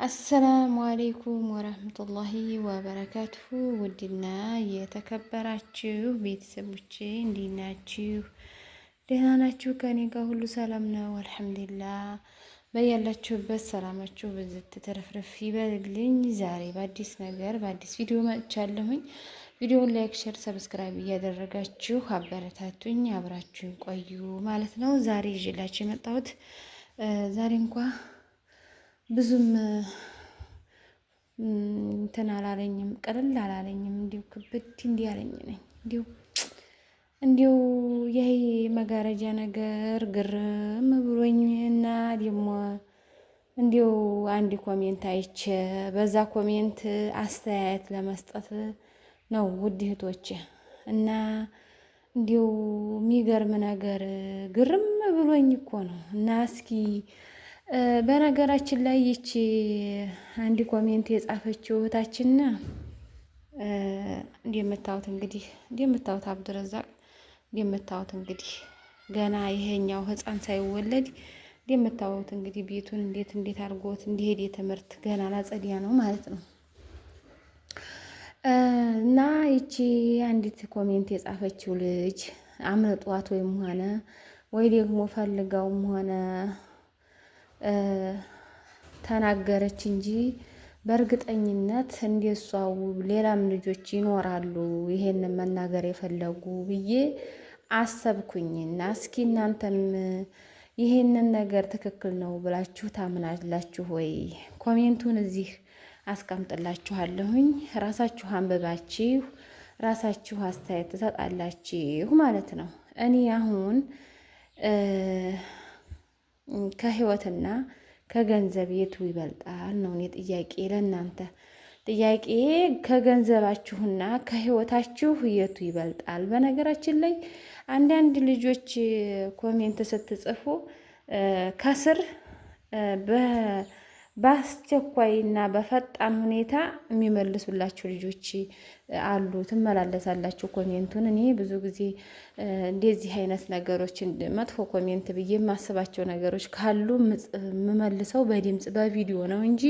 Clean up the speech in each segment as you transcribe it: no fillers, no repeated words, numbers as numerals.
አሰላሙ አሌይኩም ወረህመቱላሂ ወበረካቱሁ። ውድና የተከበራችሁ ቤተሰቦቼ እንዴት ናችሁ? ደህና ናችሁ? ከኔ ጋር ሁሉ ሰላም ነው አልሐምዱሊላህ። በያላችሁበት ሰላማችሁ ብዝት ተረፍረፍ ይበልልኝ። ዛሬ በአዲስ ነገር በአዲስ ቪዲዮ መጥቻለሁኝ። ቪዲዮውን ላይክ፣ ሼር፣ ሰብስክራይብ እያደረጋችሁ አበረታቱኝ፣ አብራችሁን ቆዩ ማለት ነው። ዛሬ ይዤላችሁ የመጣሁት ዛሬ እንኳ ብዙም እንትን አላለኝም፣ ቅልል አላለኝም። እንዲሁ ክብድ እንዲህ ያለኝ ነኝ። እንዲሁ ይሄ መጋረጃ ነገር ግርም ብሎኝ እና ደግሞ እንዲሁ አንድ ኮሜንት አይቼ በዛ ኮሜንት አስተያየት ለመስጠት ነው ውድ እህቶቼ። እና እንዲሁ የሚገርም ነገር ግርም ብሎኝ እኮ ነው። እና እስኪ በነገራችን ላይ ይቺ አንድ ኮሜንት የጻፈችው እህታችን እንደምታዩት አብዱረዛቅ እንደምታዩት እንግዲህ ገና ይሄኛው ህፃን ሳይወለድ እንደምታዩት እንግዲህ ቤቱን እንዴት አድርጎት እንዲሄድ የትምህርት ገና ላጸዲያ ነው ማለት ነው። እና ይቺ አንዲት ኮሜንት የጻፈችው ልጅ አምልጧት ወይ ደግሞ ፈልጋውም ሆነ ተናገረች እንጂ በእርግጠኝነት እንደሷ ሌላም ልጆች ይኖራሉ ይሄንን መናገር የፈለጉ ብዬ አሰብኩኝና እስኪ እናንተም ይሄንን ነገር ትክክል ነው ብላችሁ ታምናላችሁ ወይ? ኮሜንቱን እዚህ አስቀምጥላችኋለሁኝ። ራሳችሁ አንብባችሁ ራሳችሁ አስተያየት ትሰጣላችሁ ማለት ነው። እኔ አሁን ከህይወትና ከገንዘብ የቱ ይበልጣል ነው እኔ ጥያቄ ለእናንተ ጥያቄ። ከገንዘባችሁና ከህይወታችሁ የቱ ይበልጣል? በነገራችን ላይ አንዳንድ ልጆች ኮሜንት ስትጽፉ ከስር በአስቸኳይና በፈጣን ሁኔታ የሚመልሱላችሁ ልጆች አሉ። ትመላለሳላችሁ ኮሜንቱን። እኔ ብዙ ጊዜ እንደዚህ አይነት ነገሮችን መጥፎ ኮሜንት ብዬ የማስባቸው ነገሮች ካሉ የምመልሰው በድምፅ በቪዲዮ ነው እንጂ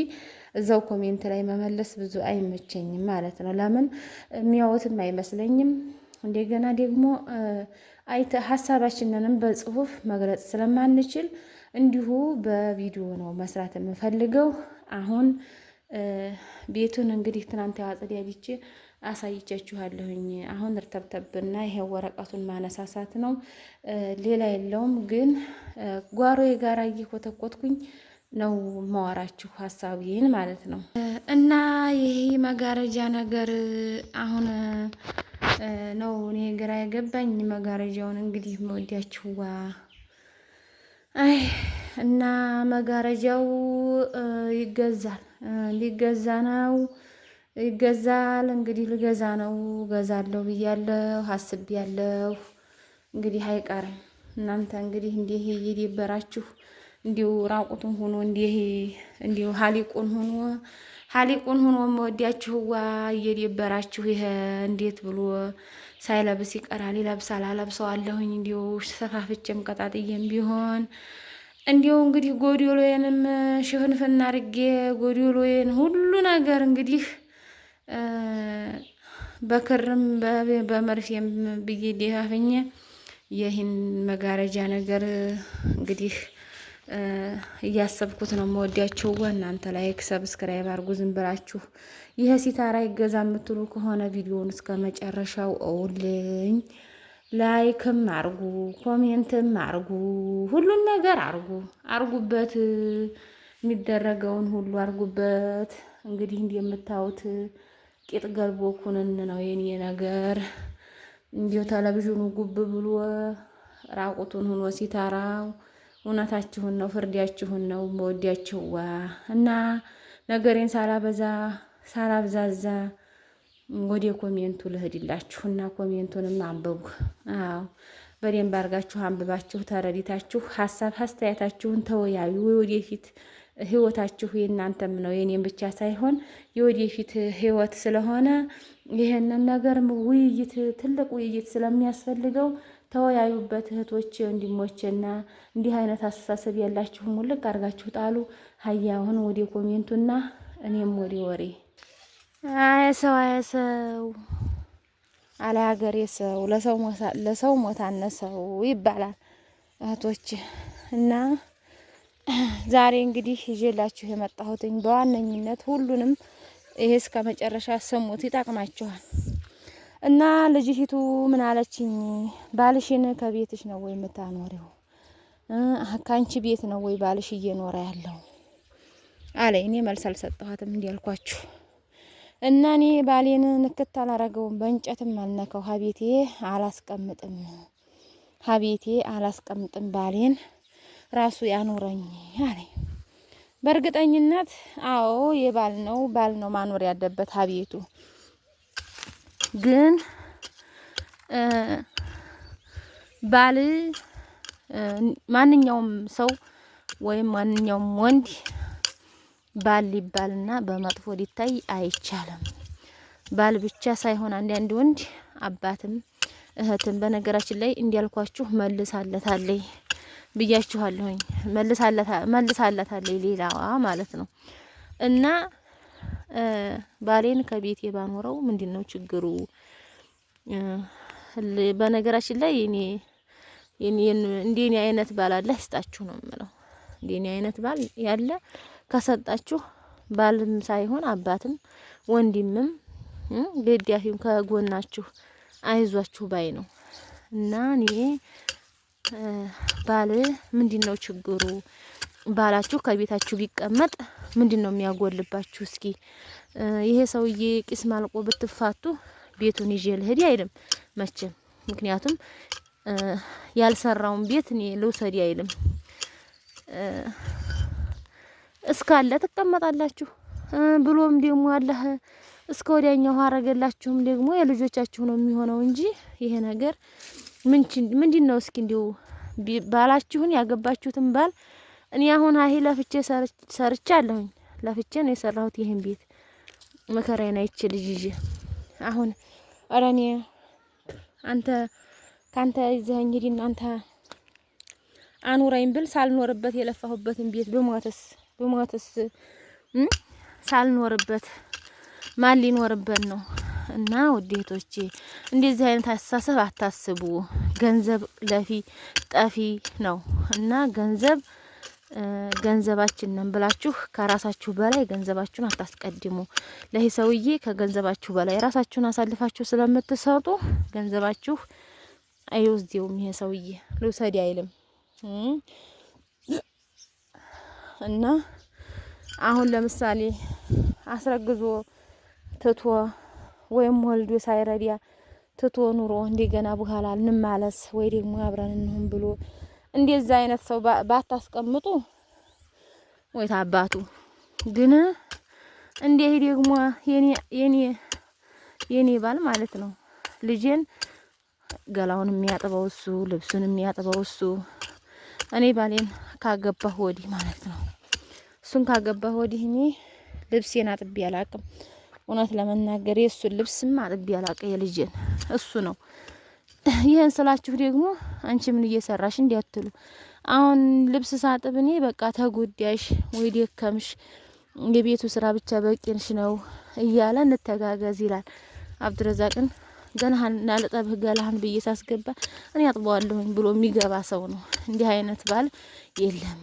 እዛው ኮሜንት ላይ መመለስ ብዙ አይመቸኝም ማለት ነው። ለምን የሚያዩትም አይመስለኝም። እንደገና ደግሞ ሀሳባችንንም በጽሁፍ መግለጽ ስለማንችል እንዲሁ በቪዲዮ ነው መስራት የምፈልገው። አሁን ቤቱን እንግዲህ ትናንት አጽድቼ አሳይቻችኋለሁኝ። አሁን እርተብተብና ይሄ ወረቀቱን ማነሳሳት ነው፣ ሌላ የለውም። ግን ጓሮዬ ጋር እየኮተኮትኩኝ ነው ማወራችሁ ሀሳቤን ማለት ነው። እና ይሄ መጋረጃ ነገር አሁን ነው እኔ ግራ የገባኝ። መጋረጃውን እንግዲህ መወዲያችሁዋ እና መጋረጃው ይገዛል፣ ሊገዛ ነው፣ ይገዛል። እንግዲህ ልገዛ ነው፣ ገዛለሁ ብያለሁ፣ አስቤያለሁ። እንግዲህ አይቀርም። እናንተ እንግዲህ እንዲህ እየደበራችሁ እንዲሁ ራቁቱን ሆኖ እንዲሁ ሀሊቁን ሆኖ መወዲያችሁዋ እየደበራችሁ ይሄ እንዴት ብሎ ሳይለብስ ይቀራል? ይለብሳል። አለብሰዋለሁኝ እንዲሁ ሰፋፍቼም ቀጣጥዬም ቢሆን እንዲሁ እንግዲህ ጎዲዮሎዬንም ሽፍንፍና አድርጌ ጎዲዮሎዬን ሁሉ ነገር እንግዲህ በክርም በመርፌም ብዬ ደፋፍኜ ይህን መጋረጃ ነገር እንግዲህ እያሰብኩት ነው መወዲያችሁ። እናንተ ላይክ ሰብስክራይብ አድርጉ። ዝም ብላችሁ ይሄ ሲታራ ይገዛ የምትሉ ከሆነ ቪዲዮውን እስከ መጨረሻው እውልኝ። ላይክም አርጉ፣ ኮሜንትም አርጉ፣ ሁሉን ነገር አርጉበት፣ የሚደረገውን ሁሉ አርጉበት። እንግዲህ እንደምታዩት ቂጥ ገልቦ ኩንን ነው የኔ ነገር። እንዲሁ ቴሌቪዥኑ ጉብ ብሎ ራቁቱን ሆኖ ሲታራው እውነታችሁን ነው፣ ፍርዳችሁን ነው መወዲያችሁዋ። እና ነገሬን ሳላብዛዛ ወደ ኮሜንቱ ልሄድላችሁና ኮሜንቱንም አንብቡ። አዎ በደንብ አድርጋችሁ አንብባችሁ ተረዲታችሁ ሀሳብ አስተያየታችሁን ተወያዩ። የወደፊት ህይወታችሁ የእናንተም ነው የኔም ብቻ ሳይሆን የወደፊት ህይወት ስለሆነ ይሄንን ነገር ውይይት፣ ትልቅ ውይይት ስለሚያስፈልገው ተወያዩበት እህቶቼ ወንድሞቼና እንዲህ አይነት አስተሳሰብ ያላችሁ ሙልቅ አድርጋችሁ ጣሉ። ሀያውን ወደ ኮሜንቱና እኔም ወደ ወሬ አየሰው አለ ሀገሬ ሰው ለሰው ሞት አነሰው ይባላል እህቶች። እና ዛሬ እንግዲህ ይዤላችሁ የመጣሁትኝ በዋነኝነት ሁሉንም ይሄ እስከ መጨረሻ ስሙት ይጠቅማችኋል። እና ልጅቱ ምን አለችኝ? ባልሽን ከቤትሽ ነው ወይ የምታኖሪው? ከአንቺ ቤት ነው ወይ ባልሽ እየኖረ ያለው አለ። እኔ መልስ አልሰጠኋትም እንዲያልኳችሁ። እና እኔ ባሌን ንክት አላረገውም፣ በእንጨትም አልነካው፣ ሀቤቴ አላስቀምጥም፣ ባሌን ራሱ ያኖረኝ አለ። በእርግጠኝነት አዎ የባል ነው ማኖር ያለበት ሀቤቱ። ግን ባል ማንኛውም ሰው ወይም ማንኛውም ወንድ ባል ሊባልና በመጥፎ ሊታይ አይቻልም። ባል ብቻ ሳይሆን አንዳንድ ወንድ አባትም እህትም። በነገራችን ላይ እንዲያልኳችሁ መልሳለታለይ ብያችኋለሁኝ። መልሳለታለይ ሌላዋ ማለት ነው። እና ባሌን ከቤቴ ባኖረው ምንድነው ችግሩ? በነገራችን ላይ እንደኔ አይነት ባል አለ ይስጣችሁ ነው የምለው። እንደኔ አይነት ባል ያለ ከሰጣችሁ ባልም ሳይሆን አባትም ወንድምም ገዳፊም ከጎናችሁ አይዟችሁ ባይ ነው። እና እኔ ባል ምንድነው ችግሩ? ባላችሁ ከቤታችሁ ቢቀመጥ ምንድነው የሚያጎልባችሁ? እስኪ ይሄ ሰውዬ ቂስ ማልቆ ብትፋቱ ቤቱን ይዤ ልሄድ አይልም መቼም። ምክንያቱም ያልሰራውን ቤት እኔ ልውሰድ አይልም። እስካለ ትቀመጣላችሁ ብሎም ደግሞ አላህ እስከ ወዲያኛው አረገላችሁም ደግሞ የልጆቻችሁ ነው የሚሆነው እንጂ ይሄ ነገር ምንድነው? እስኪ እንዲው ባላችሁን ያገባችሁትን ባል እኔ አሁን አሂ ለፍቼ ሰርቻለሁኝ። ለፍቼ ነው የሰራሁት ይሄን ቤት መከራዬን አይቼ ልጅ ይዤ አሁን አረኔ ካንተ ይዘኸኝ ሂድና አንተ አኑረኝ ብል ሳልኖርበት የለፋሁበትን ቤት በሞትስ ሳልኖርበት ማን ሊኖርበት ነው? እና ውዴቶቼ እንደዚህ አይነት አስተሳሰብ አታስቡ። ገንዘብ ለፊ ጠፊ ነው እና ገንዘባችንን ብላችሁ ከራሳችሁ በላይ ገንዘባችሁን አታስቀድሙ። ለዚህ ሰውዬ ከገንዘባችሁ በላይ ራሳችሁን አሳልፋችሁ ስለምትሰጡ ገንዘባችሁ አይወስደውም። ይሄ ሰውዬ ልውሰድ አይልም። እና አሁን ለምሳሌ አስረግዞ ትቶ ወይም ወልዶ ሳይረዳ ትቶ ኑሮ እንደገና በኋላ እንማለስ ወይ ደግሞ አብረን እንሁን ብሎ እንደዛ አይነት ሰው ባታስቀምጡ ወይ ታባቱ። ግን እንዲህ ደግሞ የኔ ባል ማለት ነው ልጄን ገላውን የሚያጥበው እሱ፣ ልብሱን የሚያጥበው እሱ። እኔ ባሌን ካገባሁ ወዲህ ማለት ነው እሱን ካገባሁ ወዲህ እኔ ልብሴን አጥቤ አላቅም። እውነት ለመናገር የእሱን ልብስም አጥቤ አላቅም የልጄን እሱ ነው። ይሄን ስላችሁ ደግሞ አንቺ ምን እየሰራሽ እንዲያትሉ። አሁን ልብስ ሳጥብ እኔ በቃ ተጎዳሽ ወይ ደከምሽ የቤቱ ስራ ብቻ በቂንሽ ነው እያለ እንተጋገዝ ይላል። አብዱረዛቅን ገላህን ናልጠብህ ገላህን ብዬ ሳስገባ እኔ አጥበዋለሁኝ ብሎ የሚገባ ሰው ነው። እንዲህ አይነት ባል የለም።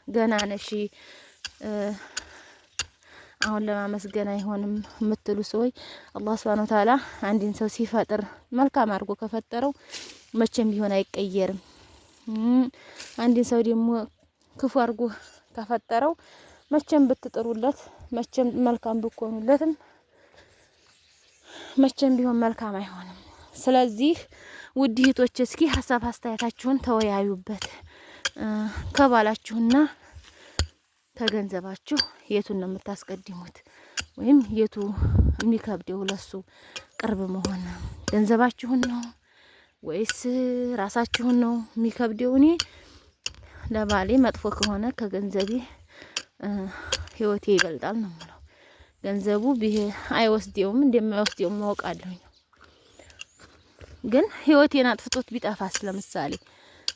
ገና ነሽ አሁን ለማመስገን አይሆንም የምትሉ ሰዎች አላህ Subhanahu Wa Ta'ala አንድን ሰው ሲፈጥር መልካም አድርጎ ከፈጠረው መቼም ቢሆን አይቀየርም። አንድን ሰው ደግሞ ክፉ አድርጎ ከፈጠረው መቼም ብትጥሩለት መቼም መልካም ብትሆኑለትም መቼም ቢሆን መልካም አይሆንም። ስለዚህ ውድ እህቶች እስኪ ሀሳብ አስተያየታችሁን ተወያዩበት። ከባላችሁና ከገንዘባችሁ የቱን ነው የምታስቀድሙት? ወይም የቱ የሚከብደው ለሱ ቅርብ መሆን? ገንዘባችሁን ነው ወይስ ራሳችሁን ነው የሚከብደው? እኔ ለባሌ መጥፎ ከሆነ ከገንዘቤ ህይወቴ ይበልጣል ነው የምለው። ገንዘቡ አይወስደውም እንደማይወስደውም ማውቃለሁ። ግን ህይወቴን አጥፍቶት ቢጠፋስ ለምሳሌ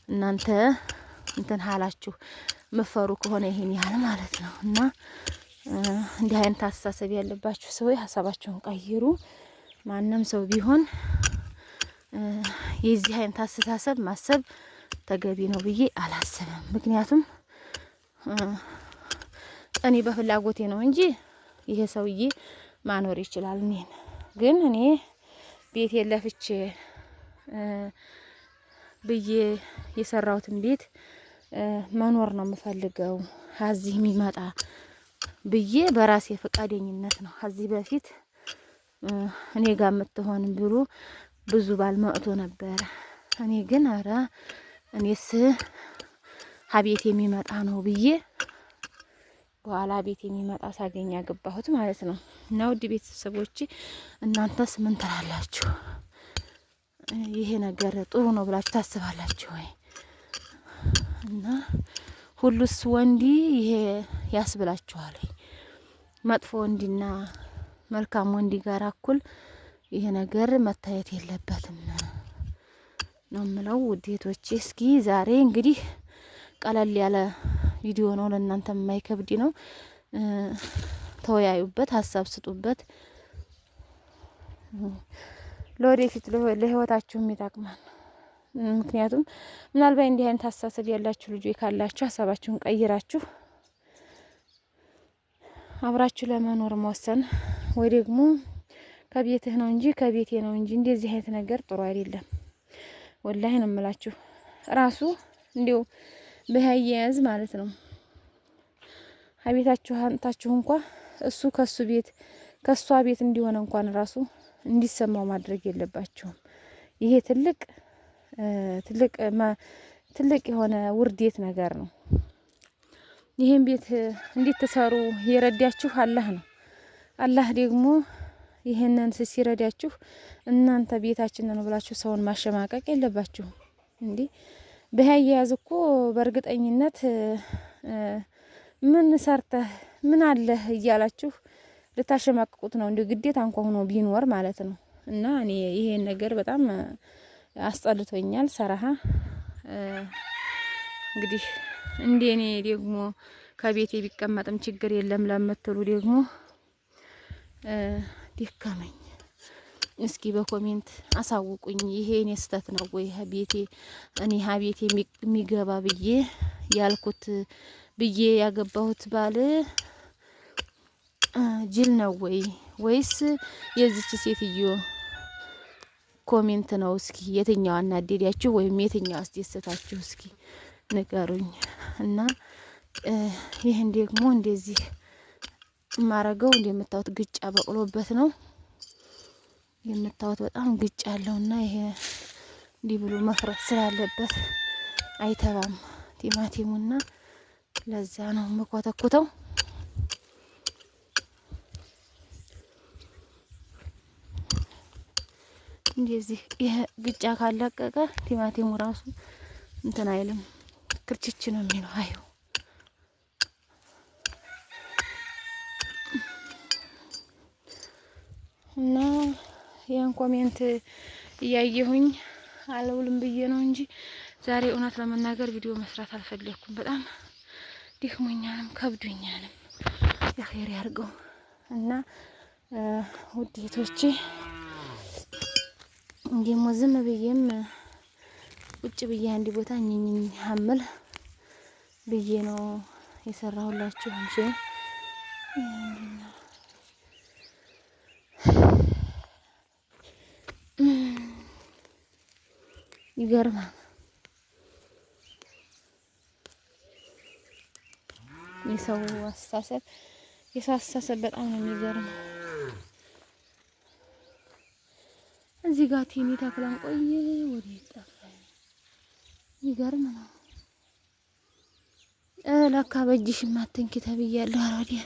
እናንተ እንትን ሀላችሁ መፈሩ ከሆነ ይሄን ያህል ማለት ነው። እና እንዲህ አይነት አስተሳሰብ ያለባችሁ ሰዎች ሀሳባችሁን ቀይሩ። ማንም ሰው ቢሆን የዚህ አይነት አስተሳሰብ ማሰብ ተገቢ ነው ብዬ አላስብም። ምክንያቱም እኔ በፍላጎቴ ነው እንጂ ይሄ ሰውዬ ማኖር ይችላል እኔን። ግን እኔ ቤት የለፍቼ ብዬ የሰራሁትን ቤት መኖር ነው የምፈልገው። ከዚህ የሚመጣ ብዬ በራሴ ፈቃደኝነት ነው። ከዚህ በፊት እኔ ጋር የምትሆን ብሎ ብዙ ባል መጥቶ ነበር። እኔ ግን አረ እኔስ ሀቤት የሚመጣ ነው ብዬ በኋላ ቤት የሚመጣ ሳገኝ ያገባሁት ማለት ነው። እና ውድ ቤተሰቦቼ እናንተስ ምን ትላላችሁ? ይሄ ነገር ጥሩ ነው ብላችሁ ታስባላችሁ ወይ? እና ሁሉስ ወንዲ ይሄ ያስብላችኋል? መጥፎ ወንዲና መልካም ወንዲ ጋር እኩል ይሄ ነገር መታየት የለበትም ነው የምለው ውድ እህቶቼ። እስኪ ዛሬ እንግዲህ ቀለል ያለ ቪዲዮ ነው፣ ለእናንተ የማይከብድ ነው። ተወያዩበት፣ ሀሳብ ስጡበት። ለወደፊት ለህይወታችሁም ይጠቅማል። ምክንያቱም ምናልባት እንዲህ አይነት አስተሳሰብ ያላችሁ ልጆች ካላችሁ ሀሳባችሁን ቀይራችሁ አብራችሁ ለመኖር መወሰን ወይ ደግሞ ከቤትህ ነው እንጂ ከቤቴ ነው እንጂ እንደዚህ አይነት ነገር ጥሩ አይደለም። ወላሂ ነው የምላችሁ። ራሱ እንዲው በያያዝ ማለት ነው ሀቤታችሁ አንታችሁ እንኳን እሱ ከሱ ቤት ከሷ ቤት እንዲሆነ እንኳን ራሱ እንዲሰማው ማድረግ የለባችሁም። ይሄ ትልቅ የሆነ ውርዴት ነገር ነው። ይሄን ቤት እንድትሰሩ የረዳችሁ አላህ ነው። አላህ ደግሞ ይሄንን ሲረዳችሁ እናንተ ቤታችን ነው ብላችሁ ሰውን ማሸማቀቅ የለባችሁም። እንዴ በያያዝ እኮ በእርግጠኝነት ምን ሰርተህ ምን አለህ እያላችሁ ልታሸማቅቁት ነው። እንደ ግዴታ እንኳን ሆኖ ቢኖር ማለት ነው። እና እኔ ይሄን ነገር በጣም አስጠልቶኛል ሰራሃ። እንግዲህ እንደኔ ደግሞ ከቤቴ ቢቀመጥም ችግር የለም ለምትሉ ደግሞ ደከመኝ። እስኪ በኮሜንት አሳውቁኝ። ይሄ እኔ ስህተት ነው ወይ? ሀቤቴ እኔ ሀቤቴ የሚገባ ብዬ ያልኩት ብዬ ያገባሁት ባል ጅል ነው ወይ ወይስ የዚች ሴትዮ ኮሜንት ነው? እስኪ የትኛው አናደዳችሁ ወይም የትኛው አስደሰታችሁ? እስኪ ንገሩኝ። እና ይሄን ደግሞ እንደዚህ ማረገው እንደምታዩት ግጫ በቅሎበት ነው የምታዩት። በጣም ግጫ ያለውና ይሄ እንዲህ ብሎ መፍረስ ስላለበት አይተባም ቲማቲሙና ለዛ ነው መኮተኩተው። እንደዚህ ይሄ ግጫ ካለቀቀ ቲማቲሙ ራሱ እንትን አይልም፣ ክርችች ነው የሚለው። አዩ እና ያን ኮሜንት እያየሁኝ አለውልም ብዬ ነው እንጂ ዛሬ እውነት ለመናገር ቪዲዮ መስራት አልፈለኩም። በጣም ደክሞኛልም ከብዶኛልም። የኸይር ያርገው። እና ውድ እህቶቼ እንደሞ ዝም ብዬም ቁጭ ብዬ አንድ ቦታ እኝኝ ሀምል ብዬ ነው የሰራሁላችሁ እንጂ ይገርማል። የሰው አስተሳሰብ በጣም ነው የሚገርመው። እዚህ ጋር ቲኒ ተክለን ቆየ ወደ ይጣፋ ይገርም ነው። ለካ በእጅሽ ማተንኪ ተብያለሁ። አራዲያ